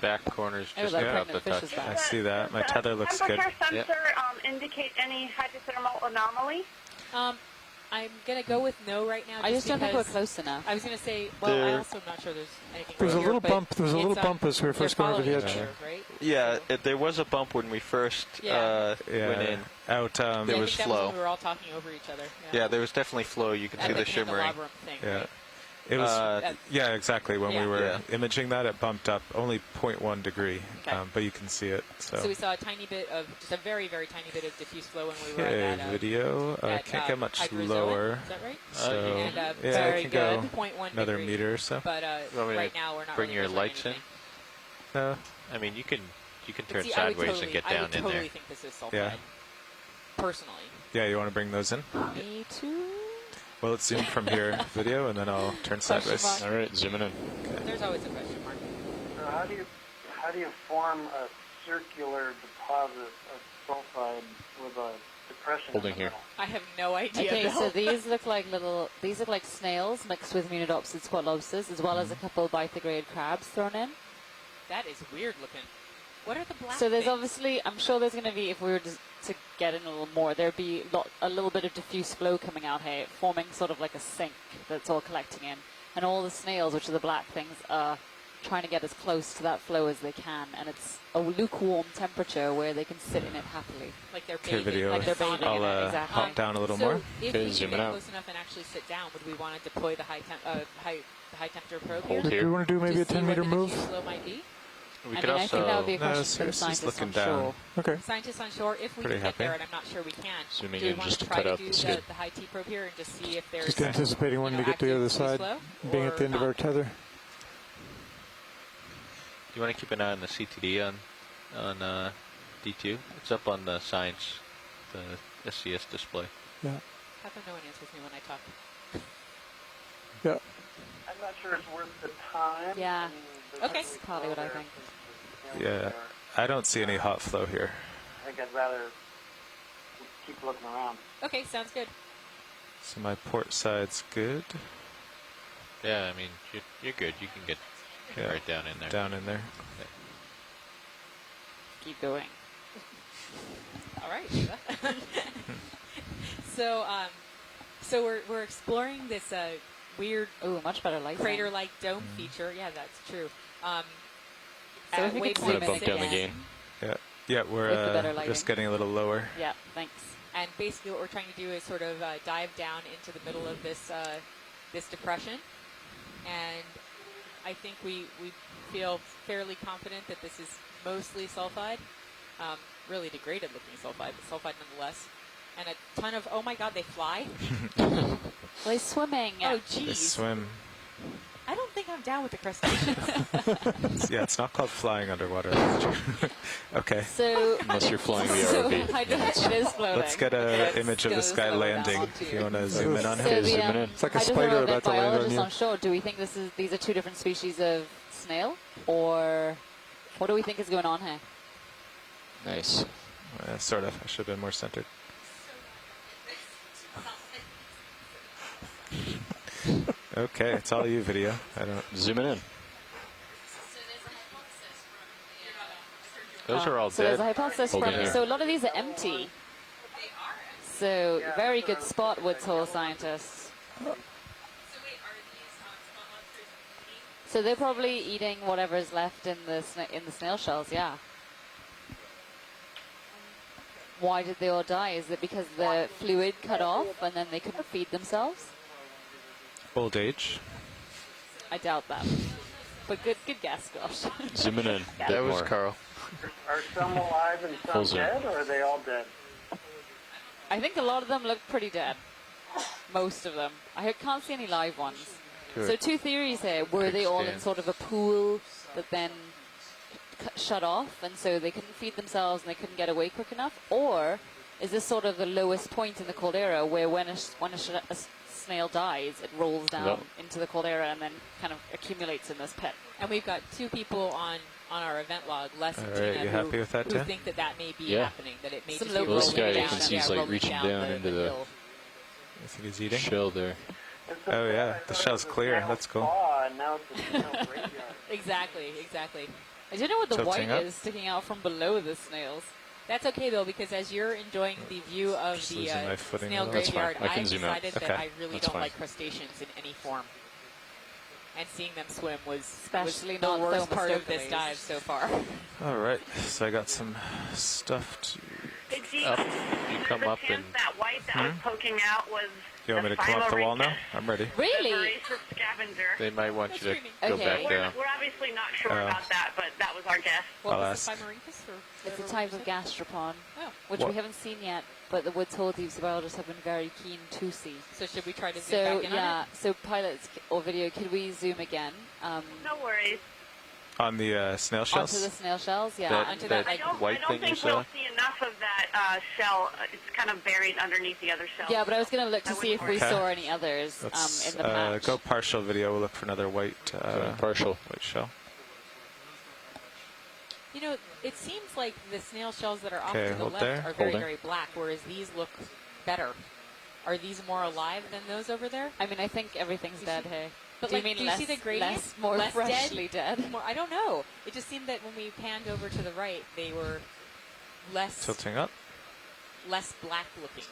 back corner's Oh, just that about pregnant the fish touch. is back. I see that. My Does the tether looks good. temperature sensor indicate any hydrothermal anomaly? I'm going to go with no right now. I just don't think we're because close enough. I was going to say, well, I There- also am not sure there's anything There's a wrong little here, bump. but There's a little it's, bump as we were they're first going over the following edge. each other, right? Yeah, So- there was a bump when we first Yeah. Yeah. went in. Out. There I was think that was flow. when we were all talking over each other. Yeah, there was definitely flow. You could At see the the shimmering. candelabrum thing, Yeah. right? It was. Uh, yeah, exactly. When Yeah. we were Yeah. imaging that, it bumped up only 0.1 degree, Okay. but you can see it. So we saw a tiny bit of, just a very, very tiny bit of diffuse flow when we were Okay, at video. at, Can't get much hydrozoa. lower. Is that right? So And yeah, very I can good. go 0.1 another degree. meter or so. But Want me to right now we're not bring really your measuring lights in? anything. No. I mean, you can But turn see, I would sideways totally, and get I down would in totally there. think this is sulfide. Yeah. Personally. Yeah, you want to bring those in? Me too. Well, let's zoom from here, video, and then I'll turn sideways. mark. All right, zooming in. There's always a question mark. So how do you form a circular deposit of sulfide with a depression? Holding in the here. middle? I have no idea. Okay, Bill. so these look like snails mixed with Munidopsis quadlobsis, as well as a couple bithigrade crabs thrown in. That is weird looking. What are the black So there's things? obviously, I'm sure there's going to be, if we were to get in a little more, there'd be a little bit of diffuse flow coming out here, forming sort of like a sink that's all collecting in. And all the snails, which are the black things, are trying to get as close to that flow as they can. And it's a lukewarm temperature where they can sit in it happily. Like they're Okay, bathing. video. Like they're bathing I'll in it, exactly. hop down a little so more. if Okay, we zoom could it get out. close enough and actually sit down, would we want to deploy the high temperature probe Hold here? here. Do we want to do maybe to a see 10-meter what the move? diffuse flow might be? We I could mean, I think that would be a No, question for the seriously, scientists just on looking down. shore. Okay. Scientists on shore, if we Pretty can get happy. there, and I'm not sure we can, Zooming do we in want just to to try cut to out do the the, skid. the high T probe here and just see if there's Just anticipating when we get to the active other diffuse side, flow being at or the end of not? our tether. You want to keep an eye on the CTD on D2. It's up on the science, the SCS display. Yeah. How come no one answers me when I talk? Yeah. I'm not sure it's worth the time. Yeah. and there's Okay. not really Probably what I flow there think. since the snails Yeah. are there. I don't see any hot flow here. I think I'd rather keep looking around. Okay, sounds good. So my port side's good. Yeah, I mean, you're good. You can get Yeah. right down in there. Down in there. Keep going. All right. So we're exploring this weird Ooh, much better lighting. crater-like dome feature. Yeah, that's true. So at if we wave could I'm zoom gonna in bump down the again. gain. Yeah, With the we're better just lighting. getting a little lower. Yeah, thanks. And basically what we're trying to do is sort of dive down into the middle of this this depression. And I think we feel fairly confident that this is mostly sulfide, really degraded looking sulfide, but sulfide nonetheless. And a ton of, oh my God, they fly? Well, he's swimming. Oh, They geez. swim. I don't think I'm down with the crustaceans. Yeah, it's not called flying underwater. Okay. So, Unless you're flying the so ROV. it is floating. Let's get an image of this guy landing. If you want to zoom in on So him. the, zoom in. It's like a hydrothermal spider about to land on biologists you. on shore, do we think these are two different species of snail? Or what do we think is going on here? Nice. Sort of. I should have been more centered. Okay, it's all you, video. I don't zoom it in. Those are all so dead. there's a hypothesis Hold from, it here. so a lot of these are empty. So very good spot, Woods Hole scientists. So they're probably eating whatever's left in the snail shells, yeah. Why did they all die? Is it because the fluid cut off and then they couldn't feed themselves? old age. I doubt that. But good guess, gosh. Zoom it in. That Bit was more. Carl. Are some alive and Full some zoom. dead, or are they all dead? I think a lot of them look pretty dead. Most of them. I can't see any live ones. Good. So two theories here. Were they all in Stand. sort of a pool that then shut off, and so they couldn't feed themselves and they couldn't get away quick enough? Or is this sort of the lowest point in the caldera where when a snail dies, it rolls down Yep. into the caldera and then kind of accumulates in this pit? And we've got 2 people on our event log, Les and All right, Tina, you happy with that, who Tim? think that may be Yeah. happening, that it may Some just be local This rolling guy, you down, can see he's like rolling reaching down into the hill. You think he's eating? shell there. Oh yeah, the shell's clear. That's cool. And now it's a snail graveyard. Exactly. I don't know what the Tilting white up. is sticking out from below the snails. That's okay though, because as you're enjoying the view of Just the losing my footing a snail little. That's fine. graveyard, I can I've zoom out. decided that Okay. I really That's don't fine. like crustaceans in any form. And seeing them swim was Especially the not worst part of this Thomistocles. dive so far. All right, so I got some stuff to. Hey, G, Up. You come the up chance and that white that was poking out was You want me to come up the wall now? I'm ready. Really? voracious scavenger. they might want you to screaming. go Okay. back down. We're obviously not sure Oh. about that, but that was our guess. What I'll was ask. the Phymarhynchus? Or It's a whatever type you of said? gastropod, Oh, which What? we haven't seen yet, but the Woods Hole deep biologists have been very keen to see. so should we try to zoom So back in on yeah, it? so pilots or video, could we zoom again No worries. On the snail onto shells? the snail shells? Yeah, That- onto that- that. I Like, don't, white I don't thing you think saw? we'll see enough of that shell. It's kind of buried underneath the other shell. yeah, but I was going to look to I see if we wouldn't worry. saw any others Let's in the patch. go partial video. We'll look for another white Partial. white shell. You know, it seems like the snail shells that are off Okay, to the hold left there. are very, Holding. very black, whereas these look better. Are these more alive than those over there? I mean, I think everything's dead here. But do you like, mean do you less, see the gradient? less, more Less freshly dead? More, I don't know. It just seemed that when we panned over to the right, they were less Tilting up. black looking.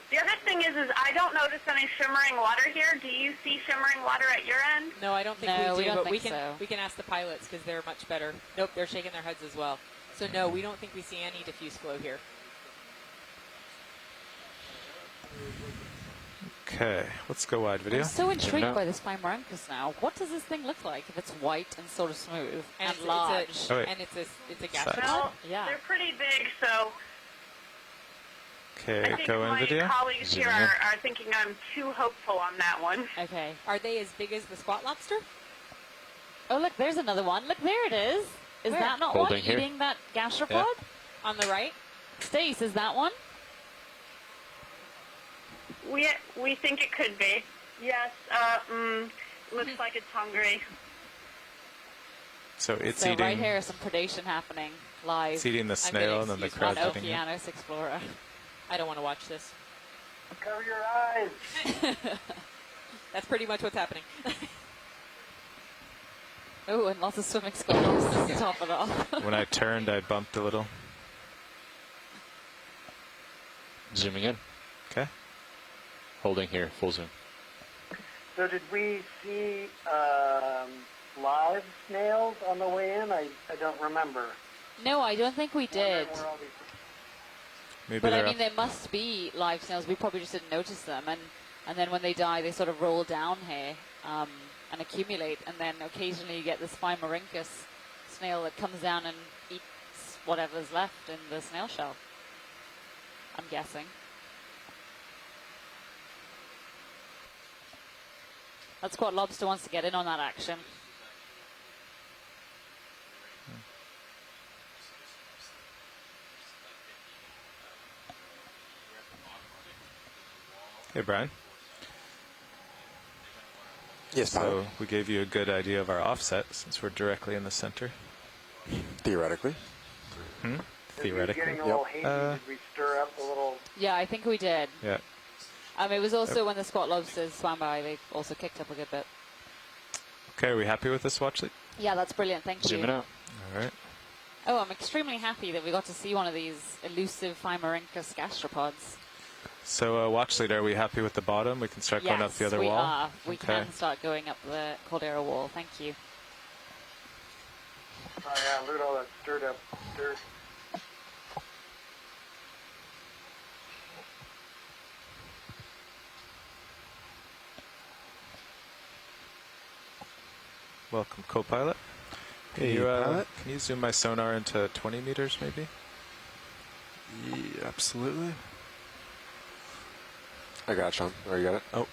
The other thing is I don't notice any shimmering water here. Do you see shimmering water at your end? No, I don't think No, we we do, don't but think so. we can ask the pilots because they're much better. Nope, they're shaking their heads as well. So no, we don't think we see any diffuse flow here. Okay, let's go wide video. I'm so intrigued out. by this Phymarhynchus now. What does this thing look like if it's white and sort of smooth and, it's, large? It's Oh, a, wait. and it's a that? gastropod. Well, Yeah. they're pretty big, so I Okay, think go in my video. colleagues Zoom here in. are thinking I'm too hopeful on that one. Okay. Are they as big as the squat lobster? Oh, look, there's another one. Look, there it is. Is Where? that not Holding one here. eating that gastropod? Yeah. On the right? Stace, is that one? We think it could be. Yes. Looks like it's hungry. So it's so eating. right here is some predation happening live It's eating the getting snail, and then the excused on crowd's eating it. Okeanos Explorer. I don't want to watch this. Cover your eyes. That's pretty much what's happening. Oh, and lots of swimming skulls to top it off. When I turned, I bumped a little. Zooming in. Okay. Holding here. Full zoom. So did we see live snails on the way in? I don't remember. No, I don't think we did. Where all these- Maybe But I they're mean, up. there must be live snails. We probably just didn't notice them. And then when they die, they sort of roll down here and accumulate. And then occasionally you get this Phymarhynchus snail that comes down and eats whatever's left in the snail shell. I'm guessing. That's what Lobster wants to get in on that action. Hey, Brian. Yes, So we gave you a good idea of our offset since we're directly in the center. theoretically. Hmm? Is it Theoretically. getting a little hazy? Uh, Did we stir up a little? Yeah, I think we did. Yeah. It was also when the squat lobsters swam by, they also kicked up a good bit. Okay, are we happy with this watch lead? Yeah, that's brilliant. Thank you. Zoom it out. All right. Oh, I'm extremely happy that we got to see one of these elusive Phymarhynchus gastropods. So, watch lead, are we happy with the bottom? We can start going up the other wall? Yes, we are. We can start going up the Caldera wall. Thank you. Oh yeah, look at all that stirred up dirt. Welcome, co-pilot. Hey, pilot. Can you zoom my sonar into 20 meters, maybe? Yeah, absolutely. I got it, Sean. Oh, you got it? Oh.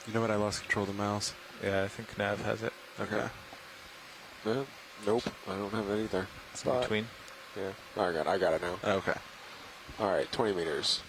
You know what? I lost control of the mouse. Yeah, I think Nav has it. Okay. No, nope. I don't have it either. It's in between. Yeah. Oh, I got it now. Okay. All right, 20 meters.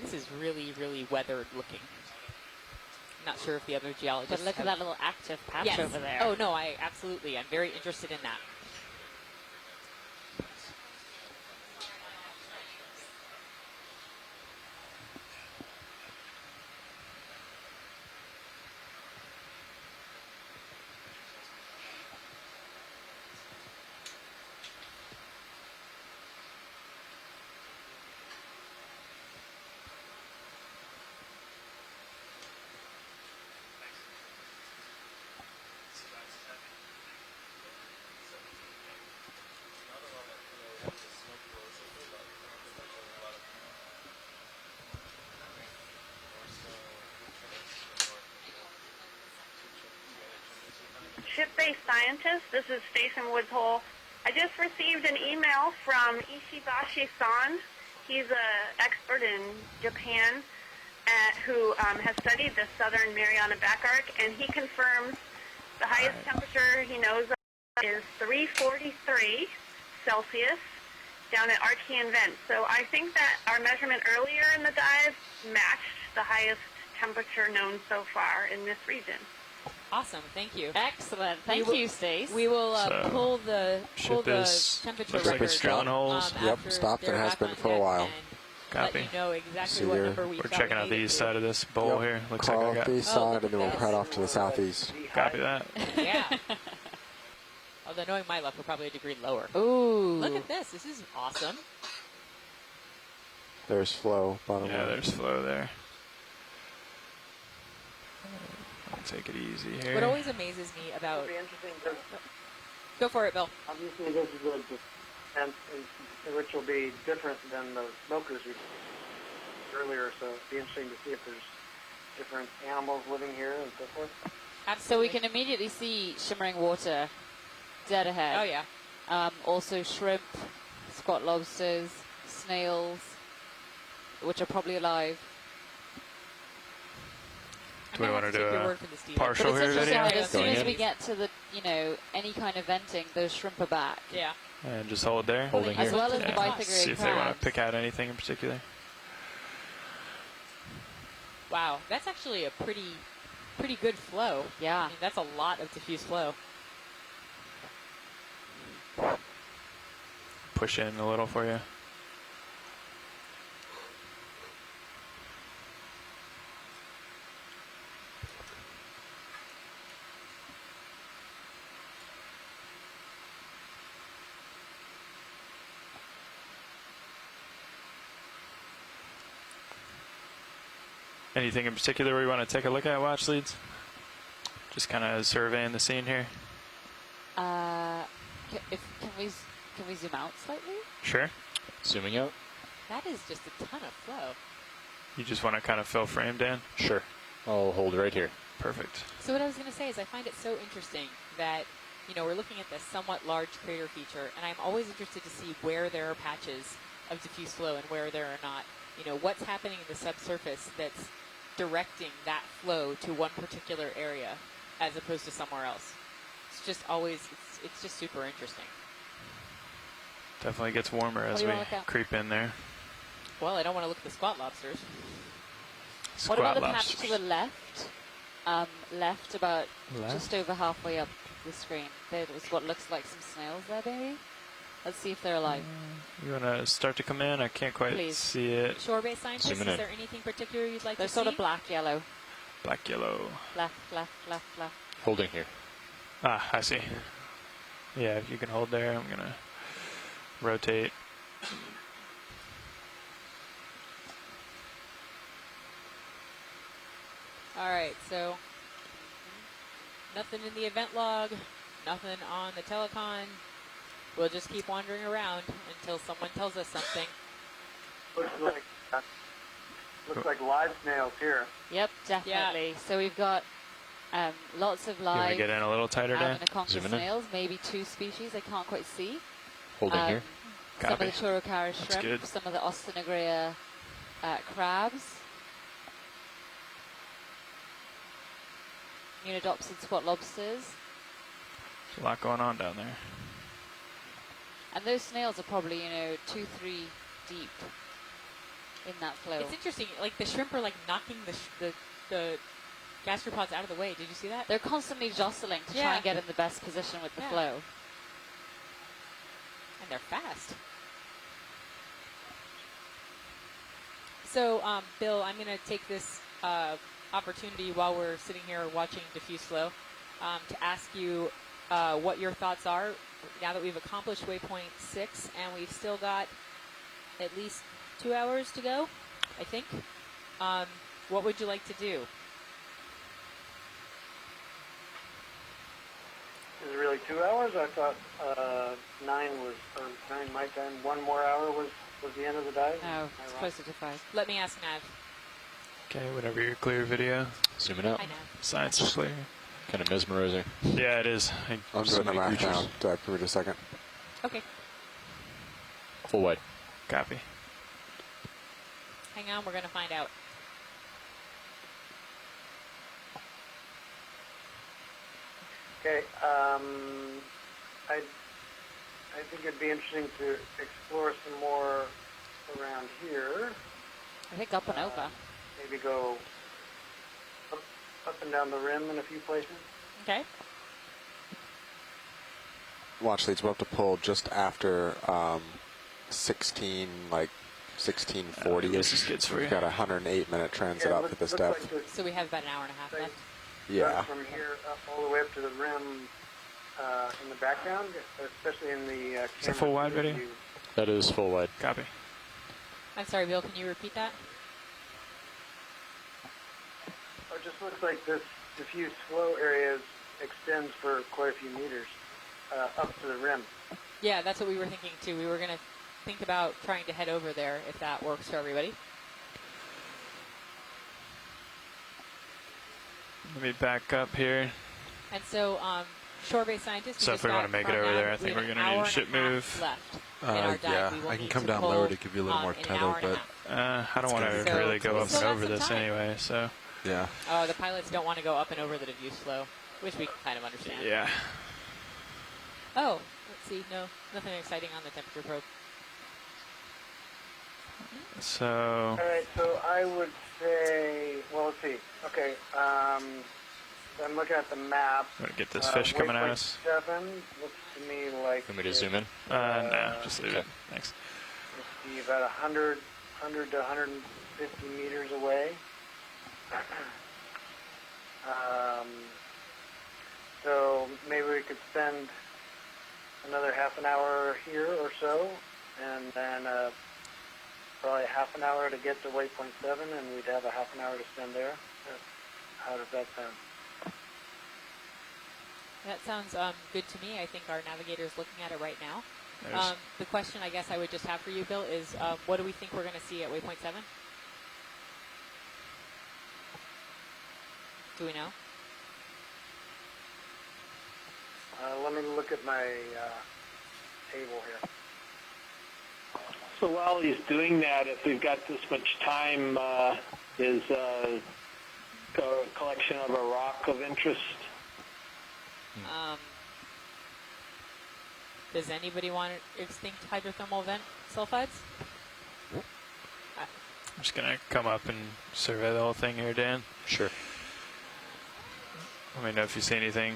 This is really, really weathered looking. Not sure if the other geologists But look at that little active patch yes. over there. Oh, no, I'm very interested in that. Ship-based scientist, this is Station Woods Hole. I just received an email from Ishibashi-san. He's an expert in Japan who has studied the southern Mariana back arc, and he confirms the highest temperature he knows of is 343 Celsius down at Archean Vent. So I think that our measurement earlier in the dive matched the highest temperature known so far in this region. Awesome, thank you. Excellent, thank you, Stace. We will pull the temperature looks like it's drilling holes. Yep, stopped and has been for a while. Copy. Let you know exactly what number we We're checking out the east side of this bowl here. Looks Crawl like I up got the east side, and then we'll head off to the southeast. Copy that. Yeah. Although knowing my luck, we're probably a degree lower. Ooh. Look at this. This is awesome. There's flow, bottom Yeah, line. there's flow there. I'll take it easy here. What always amazes me about... It'll be interesting because Go for it, Bill. obviously this is a descent which will be different than the smokers we earlier, so it'll be interesting to see if there's different animals living here and so forth. So we can immediately see shimmering water dead ahead. Oh, yeah. Also shrimp, squat lobsters, snails, which are probably alive. Do we want to do Take your a word for this, Steve. partial But it's here interesting video? that as soon Going as in? we get to the, any kind of venting, those shrimp are back. Yeah. And just hold there. Holding As here. well as the Yeah. Pythagorean See if they want crabs. to pick out anything in particular. Wow, that's actually a pretty good flow. Yeah. I mean, that's a lot of diffuse flow. Push in a little for you. Anything in particular we want to take a look at, watch leads? Just kind of surveying the scene here. Can we zoom out slightly? Sure. Zooming out. That is just a ton of flow. You just want to kind of fill frame, Dan? Sure. I'll hold right here. Perfect. So what I was going to say is I find it so interesting that, we're looking at this somewhat large crater feature, and I'm always interested to see where there are patches of diffuse flow and where there are not. What's happening in the subsurface that's directing that flow to one particular area as opposed to somewhere else. It's just always, it's just super interesting. Definitely gets warmer as we creep in there. Well, I don't want to look at the squat lobsters. What about the patch to the left? Left about just over halfway up the screen. There's what looks like some snails there, maybe. Let's see if they're alive. You want to start to come in? I can't quite see it. Shore-based scientists, is there anything particular you'd like to see? They're sort of black-yellow. Black-yellow. Left. Holding here. Ah, I see. Yeah, if you can hold there, I'm going to rotate. All right, so nothing in the event log, nothing on the telecon. We'll just keep wandering around until someone tells us something. Looks like live snails here. Yep, definitely. So we've got lots of live. You want to get in a little tighter now? Anaconda snails, maybe 2 species. I can't quite see. Holding here. Some of the Chorocara shrimp, good. some of the Ostinogrea crabs. Unidopsid squat lobsters. There's a lot going on down there. And those snails are probably, 2-3 deep in that flow. It's interesting. Like the shrimp are like knocking the gastropods out of the way. Did you see that? They're constantly jostling to try and get in the best position with the flow. And they're fast. So, Bill, I'm going to take this opportunity while we're sitting here watching diffuse flow to ask you what your thoughts are now that we've accomplished waypoint 6 and we've still got at least 2 hours to go, I think. What would you like to do? Is it really 2 hours? I thought 9 my time. 1 more hour was the end of the dive. No, it's closer to 5. Let me ask Nav. Okay, whenever you're clear video. Zooming out. I know. Science is clear. Kind of mesmerizing. Yeah, it is. I'm doing the math now. Give me a second. Okay. Full wide. Copy. Hang on, we're going to find out. Okay. I think it'd be interesting to explore some more around here. I think up and over. Maybe go up and down the rim in a few places. Okay. Watch leads. We'll have to pull just after 1640. This is good for you. We've got a 108-minute transit up at this depth. Like So we have about an hour and a half left. Yeah. From here up all the way up to the rim in the background, especially in the Is that full wide video? That is full wide. Copy. I'm sorry, Bill, can you repeat that? It just looks like this diffuse flow area extends for quite a few meters up to the rim. Yeah, that's what we were thinking too. We were going to think about trying to head over there if that works for everybody. Let me back up here. And so, shore-based scientists. So if we want to make it over there, I think we're going to need a ship move. Yeah, I can come down lower to give you a little more tether, but I don't want to really go up and over this anyway, so. Yeah. Oh, the pilots don't want to go up and over the diffuse flow, which we kind of understand. Yeah. Oh, let's see. No, nothing exciting on the temperature probe. So. All right, so I would say, well, let's see. Okay, I'm looking at the map. Want to get this fish coming at us? 7 looks to me like. Want me to zoom in? No, just leave it. Thanks. Let's see, about 100 to 150 meters away. So maybe we could spend another half an hour here or so, and then probably half an hour to get to waypoint 7, and we'd have a half an hour to spend there. How does that sound? That sounds good to me. I think our navigator is looking at it right now. There's The question I guess I would just have for you, Bill, is what do we think we're going to see at waypoint 7? Do we know? Let me look at my table here. So while he's doing that, if we've got this much time, is a collection of a rock of interest? Does anybody want extinct hydrothermal vent sulfides? I'm just gonna come up and survey the whole thing here, Dan. Sure. Let me know if you see anything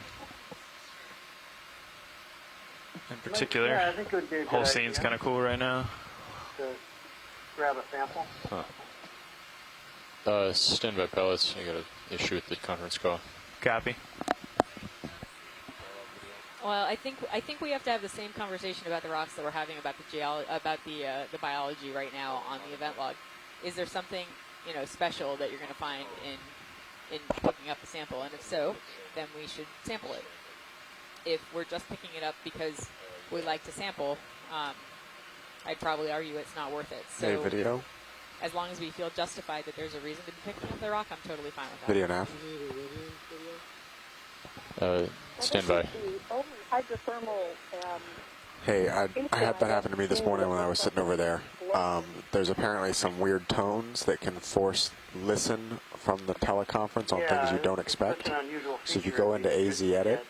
in particular. Yeah, I think it would be a good Whole scene's idea kind of cool right now. to grab a sample. Stand by pellets. I got an issue with the conference call. Copy. Well, I think we have to have the same conversation about the rocks that we're having about the biology right now on the event log. Is there something special that you're going to find in picking up the sample? And if so, then we should sample it. If we're just picking it up because we like to sample, I'd probably argue it's not worth it. So Hey, video. as long as we feel justified that there's a reason to be picking up the rock, I'm totally fine with that. Video nav. Stand by. The only hydrothermal. Hey, I had that happen to me this morning when I was sitting over there. There's apparently some weird tones that can force listen from the teleconference on things you don't expect. So if you go into AZ Edit,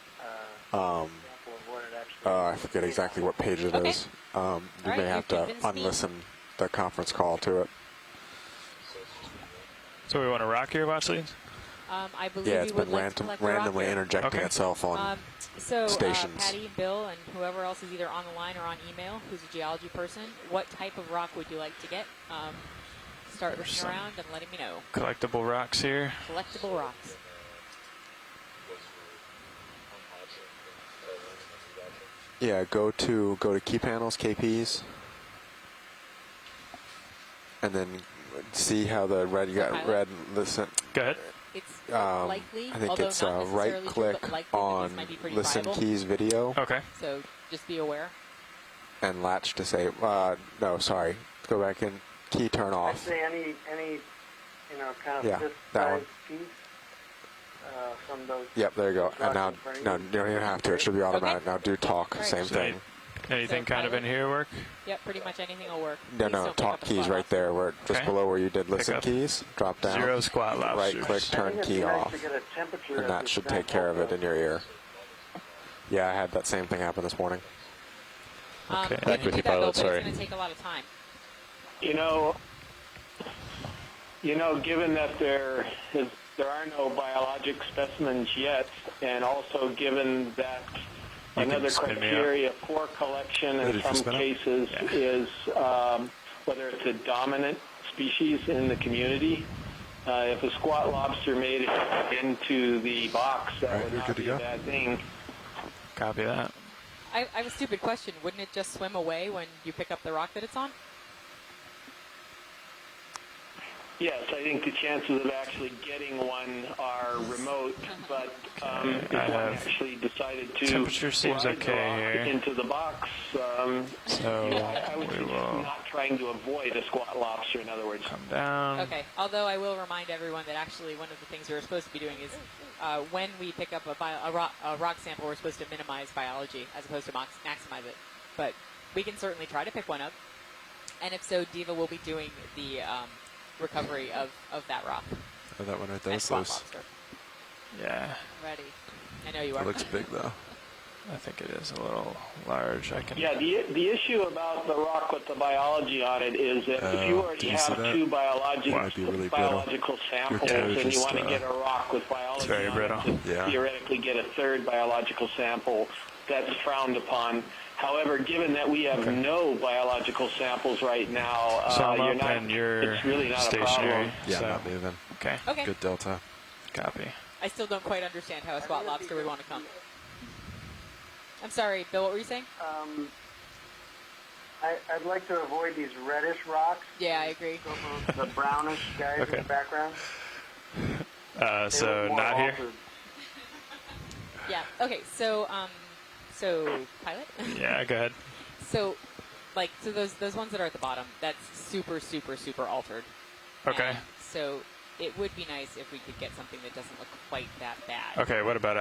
I forget exactly what page it is. You may have to unlisten the conference call to it. So we want to rock here, watch leads? I believe Yeah, it's you would been like to collect the rock randomly there. interjecting itself on So stations. Patty, Bill, and whoever else is either on the line or on email, who's a geology person, what type of rock would you like to get? Start looking around and letting me know. Collectible rocks here. Collectible rocks. Yeah, go to key panels, KPs, and then see how the red. You got red. Listen. Go ahead. It's likely, I think although it's not necessarily right true, click but likely that on these might be pretty listen viable. keys video. Okay. So just be aware. And latch to say no, sorry. Go back in. Key turn I'd off. say any kind of Yeah, this that size one. piece from those. Yep, there you go. And now, rocks in front of no, you. you don't even have to. It should be automatic. Now do talk. Right. Same So thing. anything So kind of in here work? Yep, pretty much anything will work. No, Please don't pick talk up the keys spot right off. there, where just Okay. below where you did listen up. keys. Drop down. 0 squat Right lobsters. click, I turn think it'd key be nice off, to get a temperature and of that this should take care of it sample. in your ear. Yeah, I had that same thing happen this morning. Okay, we back can with do you, that, Bill, pilot, but sorry. It's going to take a lot of time. Given that there are no biologic specimens yet, and also given that another spin me criteria for collection in Ready for some spin up? cases Yeah. is whether it's a dominant species in the community. If a squat lobster made it into the box, that Right, would you're not good to be go. a bad thing. Copy that. I have a stupid question. Wouldn't it just swim away when you pick up the rock that it's on? Yes, I think the chances of actually getting one are remote, but if I one have actually decided to temperature seems ride the okay rock here. into the box, So I would we suggest will not trying to avoid a squat lobster, in other words. come down. Okay. Although I will remind everyone that actually one of the things we're supposed to be doing is when we pick up a rock sample, we're supposed to minimize biology as opposed to maximize it. But we can certainly try to pick one up. And if so, Diva will be doing the recovery of that rock. Oh, that one right there And is squat loose. lobster. Yeah, Ready. I know you are. It looks big though. I think it is a little large. I can. Yeah, the issue about the rock with the biology on it is that if you already did you see have that? two Might be really brittle. biological samples toe and you just, want to get a rock with biology very on brittle. it, to Yeah. theoretically get a third biological sample, that's frowned upon. However, given that we have no biological samples right now, So I'm up not, and you're it's really not a stationary. problem. Yeah, So, not moving. okay. Okay. Good delta. Copy. I still don't quite understand how a squat lobster would want to come. I'm sorry, Bill, what were you saying? I'd like to avoid these reddish rocks. Yeah, I agree. Go for the brownish guys Okay. in the background. They So look more not here. altered. Yeah. Okay. So pilot. Yeah, go ahead. So those ones that are at the bottom, that's super, super, super altered. Okay. And so it would be nice if we could get something that doesn't look quite that bad. Okay, what about